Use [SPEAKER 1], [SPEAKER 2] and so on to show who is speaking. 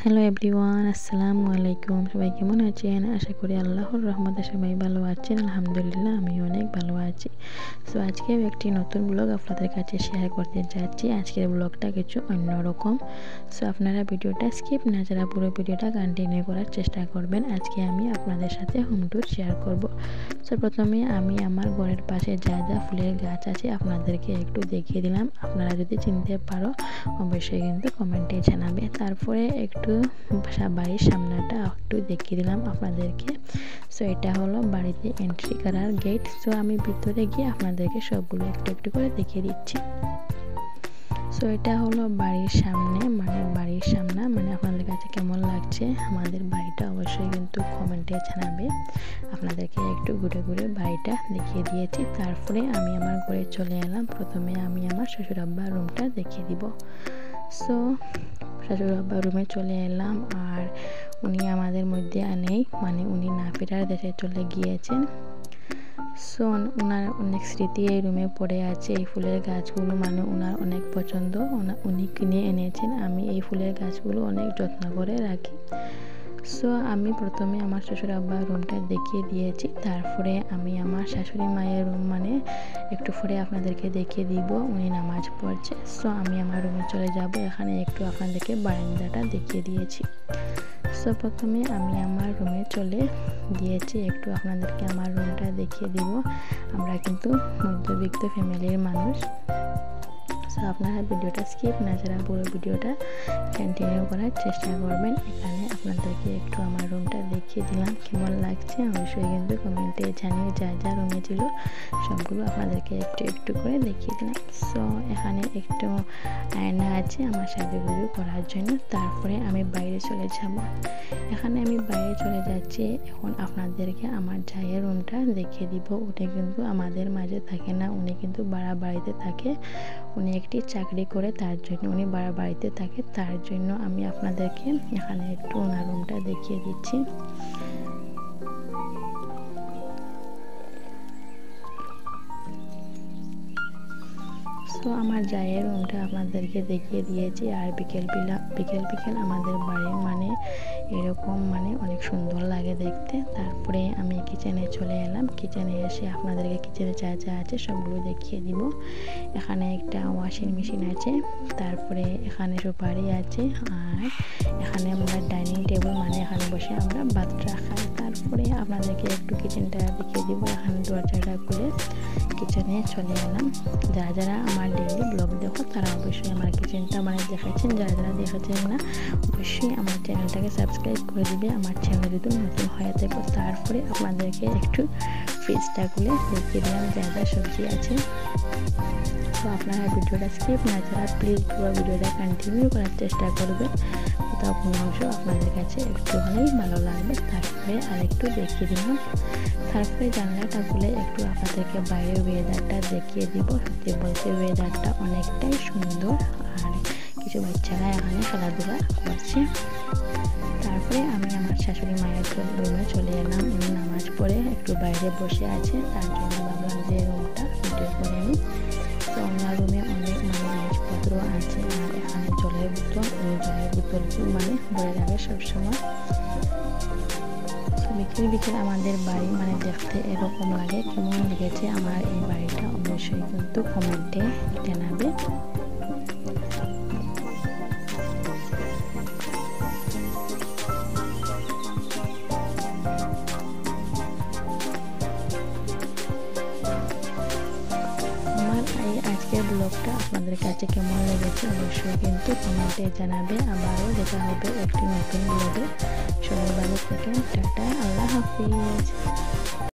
[SPEAKER 1] Hello everyone, আসসালামু আলাইকুম। সবাই কেমন আছেন? আশা করি আল্লাহর রহমতে সবাই ভালো আছেন। আলহামদুলিল্লাহ আমি অনেক ভালো আছি। সো আজকেও একটি নতুন ব্লগ আপনাদের কাছে শেয়ার করতে যাচ্ছি। আজকের ব্লগটা কিছু অন্যরকম। সো আপনারা ভিডিওটা স্কিপ না যারা পুরো ভিডিওটা কন্টিনিউ করার চেষ্টা করবেন। আজকে আমি আপনাদের সাথে হোম ট্যুর শেয়ার করব। সো প্রথমে আমি আমার ঘরের পাশে যা যা ফুলের গাছ আছে আপনাদেরকে একটু দেখিয়ে দিলাম। আপনারা যদি চিনতে পারো অবশ্যই কিন্তু কমেন্টে জানাবে। তারপরে একটু বাড়ির সামনাটা একটু দেখিয়ে দিলাম আপনাদেরকে। সো এটা হলো বাড়িতে এন্ট্রি করার গেট। সো আমি ভিতরে গিয়ে আপনাদেরকে সবগুলো একটু একটু করে দেখিয়ে দিচ্ছি। সো এটা হলো বাড়ির সামনে, বাড়ির সামনা আপনাদের কাছে কেমন লাগছে আমাদের বাড়িটা অবশ্যই কিন্তু কমেন্টে জানাবে। আপনাদেরকে একটু ঘুরে ঘুরে বাড়িটা দেখিয়ে দিয়েছি। তারপরে আমি আমার ঘরে চলে এলাম। প্রথমে আমি আমার শ্বশুর আব্বার রুমটা দেখিয়ে দিব। সো শ্বশুর আব্বার রুমে চলে এলাম, আর উনি আমাদের মধ্যে নেই, উনি না ফেরার দেশে চলে গিয়েছেন। সো ওনার অনেক স্মৃতি এই রুমে পড়ে আছে। এই ফুলের গাছগুলো ওনার অনেক পছন্দ, উনি কিনে এনেছেন। আমি এই ফুলের গাছগুলো অনেক যত্ন করে রাখি। সো আমি প্রথমে আমার শ্বশুর আব্বার রুমটা দেখিয়ে দিয়েছি। তারপরে আমি আমার শাশুড়ি মায়ের রুম একটু পরে আপনাদেরকে দেখিয়ে দিব। উনি নামাজ পড়ছে। সো আমি আমার রুমে চলে যাব। এখানে একটু আপনাদেরকে বারান্দাটা দেখিয়ে দিয়েছি। সো প্রথমে আমি আমার রুমে চলে গিয়েছি, একটু আপনাদেরকে আমার রুমটা দেখিয়ে দিব। আমরা কিন্তু মধ্যবিত্ত ফ্যামিলির মানুষ। সো আপনারা ভিডিওটা স্কিপ না যারা পুরো ভিডিওটা কন্টিনিউ করার চেষ্টা করবেন। এখানে আপনাদেরকে একটু আমার রুমটা দেখিয়ে দিলাম। কেমন লাগছে অবশ্যই কিন্তু কমেন্টে জানিয়ে। যা যা রুমে ছিল সবগুলো আপনাদেরকে একটু একটু করে দেখিয়ে দিলাম। সো এখানে একটু আয়না আছে আমার সাজুগুজু করার জন্য। তারপরে আমি বাইরে চলে যাব। এখানে আমি বাইরে চলে যাচ্ছি। এখন আপনাদেরকে আমার জায়ের রুমটা দেখিয়ে দিব। উনি কিন্তু আমাদের মাঝে থাকে না, উনি কিন্তু ভাড়া বাড়িতে থাকে। উনি একটি চাকরি করে, তার জন্য উনি ভাড়া বাড়িতে থাকে। তার জন্য আমি আপনাদেরকে এখানে একটু ওনার রুমটা দেখিয়ে দিচ্ছি। তো আমার জায়ের রুমটা আপনাদেরকে দেখিয়ে দিয়েছি। আর বিকেল বিকেল আমাদের বাড়ি এরকম অনেক সুন্দর লাগে দেখতে। তারপরে আমি কিচেনে চলে এলাম। কিচেনে এসে আপনাদেরকে কিচেনে যা যা আছে সবগুলো দেখিয়ে দিব। এখানে একটা ওয়াশিং মেশিন আছে, তারপরে এখানে সুপারি আছে, আর এখানে আমরা ডাইনিং টেবিল এখানে বসে আমরা ভাতটা খাই। তারপরে আপনাদেরকে একটু কিচেনটা দেখিয়ে দিব। এখানে দরজাটা খুলে কিচেনে চলে এলাম। যারা যারা আমার ডেইলি ব্লগ দেখো তারা অবশ্যই আমার কিচেনটা দেখেছেন। যারা যারা দেখেছেন না অবশ্যই আমার চ্যানেলটাকে সাবস্ক্রাইব করে দিবে, আমার চ্যানেল যদি নতুন হয়ে থাকে। তারপরে আপনাদেরকে একটু ফ্রিজটা খুলে দেখিয়ে দিলাম যা যা সবজি আছে। তো আপনারা ভিডিওটা স্কিপ না যারা প্লিজ পুরো ভিডিওটা কন্টিনিউ করার চেষ্টা করবেন। কোথাও কোনো অংশ আপনাদের কাছে একটু হলেই ভালো লাগবে। তারপরে আরেকটু দেখিয়ে দিলাম। তারপরে জানলাটা খুলে একটু আপনাদেরকে বাইরের ওয়েদারটা দেখিয়ে দিব। সত্যি বলতে ওয়েদারটা অনেকটাই সুন্দর, আর কিছু বাচ্চারা এখানে খেলাধুলা করছে। তারপরে আমি আমার শাশুড়ি মায়ের রুমে চলে এলাম। উনি নামাজ পড়ে একটু বাইরে বসে আছে, তার জন্য ভাবলাম যে রুমটা ভিডিও করে নিই। তো ওনার রুমে অনেক জিনিসপত্র আছে, আর এখানে জলের বোতল ভরে রাখে সবসময়। বিকেল আমাদের বাড়ি দেখতে এরকম লাগে। কেমন লেগেছে আমার এই বাড়িটা অবশ্যই কিন্তু কমেন্টে জানাবে। আজকের ব্লগটা আপনাদের কাছে কেমন লেগেছে অবশ্যই কিন্তু কমেন্টে জানাবে। আবারও দেখা হবে একটি নতুন ব্লগে। সবাই ভালো থাকেন। টাটা, আল্লাহ হাফিজ।